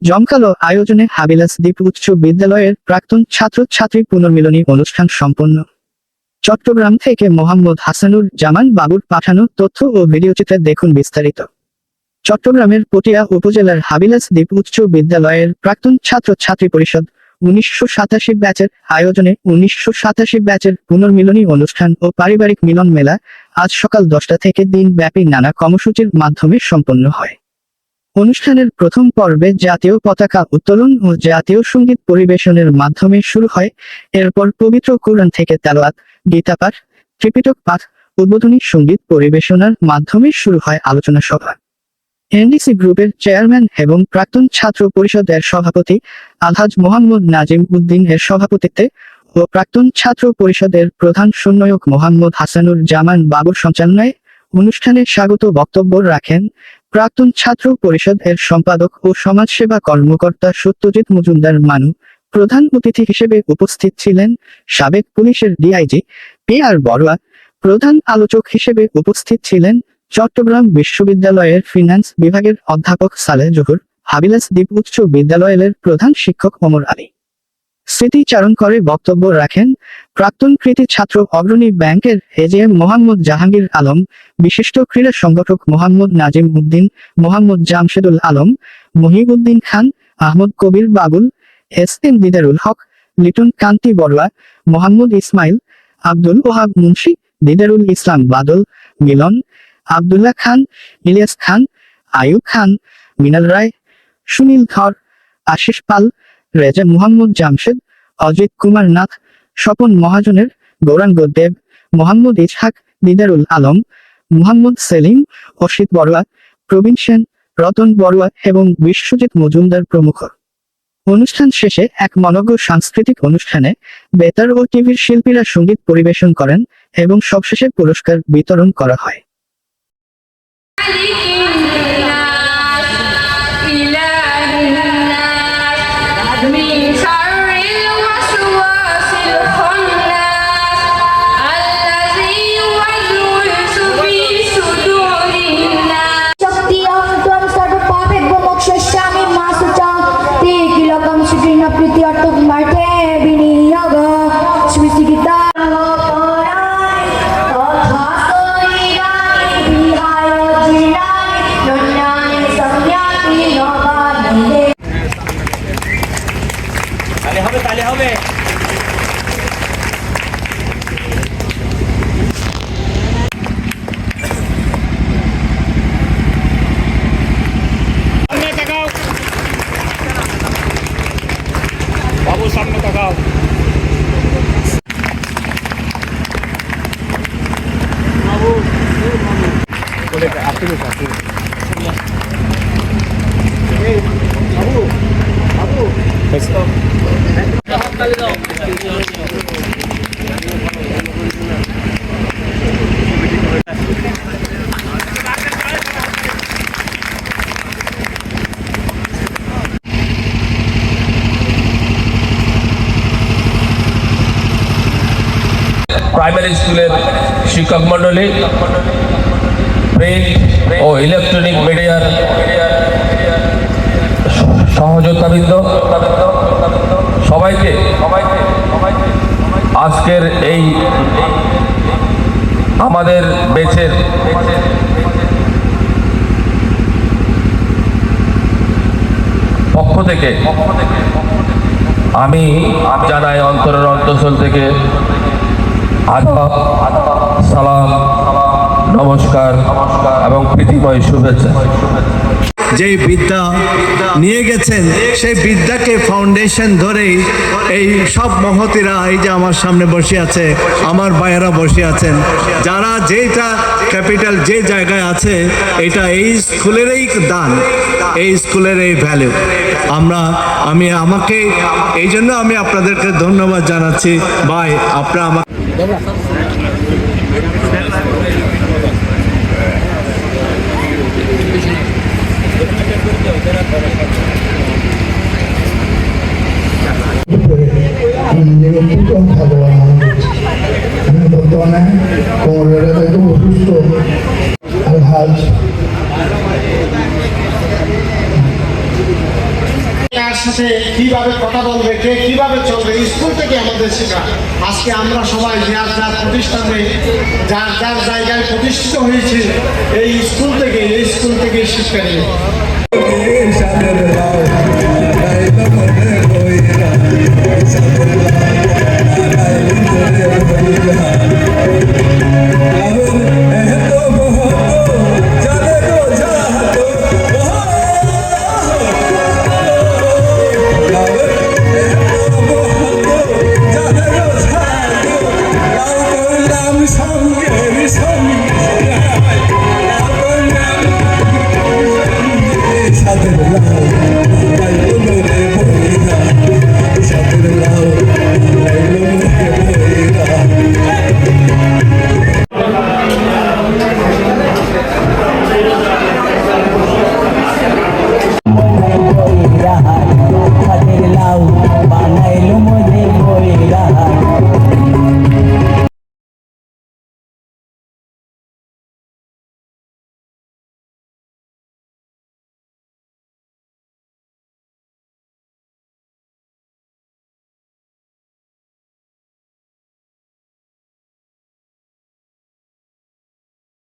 জমকালো আয়োজনে হাবিলাস দ্বীপ উচ্চ বিদ্যালয়ের প্রাক্তন ছাত্রছাত্রী পুনর্মিলনী অনুষ্ঠান সম্পন্ন। চট্টগ্রাম থেকে মোহাম্মদ হাসানুর জামান বাবুর পাঠানো তথ্য ও ভিডিওচিত্রে দেখুন বিস্তারিত। চট্টগ্রামের পটিয়া উপজেলার হাবিলাস দ্বীপ উচ্চ বিদ্যালয়ের প্রাক্তন ছাত্রছাত্রী পরিষদ 1987 ব্যাচের আয়োজনে 1987 ব্যাচের পুনর্মিলনী অনুষ্ঠান ও পারিবারিক মিলন মেলা আজ সকাল 10টা থেকে দিনব্যাপী নানা কর্মসূচির মাধ্যমে সম্পন্ন হয়। অনুষ্ঠানের প্রথম পর্বে জাতীয় পতাকা উত্তোলন ও জাতীয় সঙ্গীত পরিবেশনের মাধ্যমে শুরু হয়। এরপর পবিত্র কুরআন থেকে তেলাওয়াত, গীতাপাঠ, ত্রিপিটক পাঠ, উদ্বোধনী সঙ্গীত পরিবেশনার মাধ্যমে শুরু হয় আলোচনা সভা। এনডিসি গ্রুপের চেয়ারম্যান এবং প্রাক্তন ছাত্র পরিষদের সভাপতি আলহাজ মোহাম্মদ নাজিম উদ্দিন এর সভাপতিত্বে ও প্রাক্তন ছাত্র পরিষদের প্রধান সমন্বয়ক মোহাম্মদ হাসানুর জামান বাবুর সঞ্চালনায় অনুষ্ঠানে স্বাগত বক্তব্য রাখেন প্রাক্তন ছাত্র পরিষদ এর সম্পাদক ও সমাজসেবা কর্মকর্তা সত্যজিৎ মজুমদার মানু। প্রধান অতিথি হিসেবে উপস্থিত ছিলেন সাবেক পুলিশের ডিআইজি PR বড়ুয়া। প্রধান আলোচক হিসেবে উপস্থিত ছিলেন চট্টগ্রাম বিশ্ববিদ্যালয়ের ফিন্যান্স বিভাগের অধ্যাপক সালেহ জহুর, হাবিলাস দ্বীপ উচ্চ বিদ্যালয়ের প্রধান শিক্ষক ওমর আলী। স্মৃতিচারণ করে বক্তব্য রাখেন প্রাক্তন কৃতি ছাত্র অগ্রণী ব্যাংকের এজিএম মোহাম্মদ জাহাঙ্গীর আলম, বিশিষ্ট ক্রীড়া সংগঠক মোহাম্মদ নাজিম উদ্দিন, মোহাম্মদ জামশেদুল আলম, মহিউদ্দিন খান, আহমদ কবির বাবুল, SM দিদারুল হক, লিটন কান্তি বড়ুয়া, মোহাম্মদ ইসমাইল, আব্দুল ওহাব মুন্সি, দিদারুল ইসলাম বাদল, মিলন, আব্দুল্লাহ খান, ইলিয়াস খান, আয়ুব খান, মিনাল রায়, সুনীল ধর, আশিস পাল, রেজা মুহাম্মদ জামশেদ, অজিত কুমার নাথ, স্বপন মহাজনের, গৌরাঙ্গ দেব, মোহাম্মদ ইসহাক, দিদারুল আলম, মুহাম্মদ সেলিম, অসিত বড়ুয়া, প্রবীণ সেন, রতন বড়ুয়া এবং বিশ্বজিৎ মজুমদার প্রমুখ। অনুষ্ঠান শেষে এক মনোজ্ঞ সাংস্কৃতিক অনুষ্ঠানে বেতার ও টিভির শিল্পীরা সঙ্গীত পরিবেশন করেন এবং সবশেষে পুরস্কার বিতরণ করা হয়। তাহলে হবে বাবু, সামনে তাকাও। বাবু বলে আপনি বাবু বাবু প্রাইমারি স্কুলের শিক্ষক মন্ডলী, প্রিন্ট ও ইলেকট্রনিক মিডিয়ার সহযোদ্ধাবৃন্দ, সবাইকে আজকের এই আমাদের বেচের পক্ষ থেকে আমি জানাই অন্তরের অন্তঃস্থল থেকে আদাব, সালাম, নমস্কার এবং প্রীতিময় শুভেচ্ছা। যেই বিদ্যা নিয়ে গেছেন সেই বিদ্যাকে ফাউন্ডেশন ধরেই এই সব মহতিরা এই যে আমার সামনে বসে আছে, আমার ভাইয়েরা বসে আছেন, যারা যেটা ক্যাপিটাল যে জায়গায় আছে, এটা এই স্কুলেরই দান, এই স্কুলের এই ভ্যালু। আমাকে এই জন্য আমি আপনাদেরকে ধন্যবাদ জানাচ্ছি ভাই। আপনারা আমার আমি বর্তমানে কোমরের একটু অসুস্থ। আলহাজ সাথে কিভাবে কথা বলবে, কে কিভাবে চলবে, স্কুল থেকে আমাদের শেখা। আজকে আমরা সবাই যার যার প্রতিষ্ঠানে যার যার জায়গায় প্রতিষ্ঠিত হয়েছি এই স্কুল থেকে শিক্ষা নিয়ে।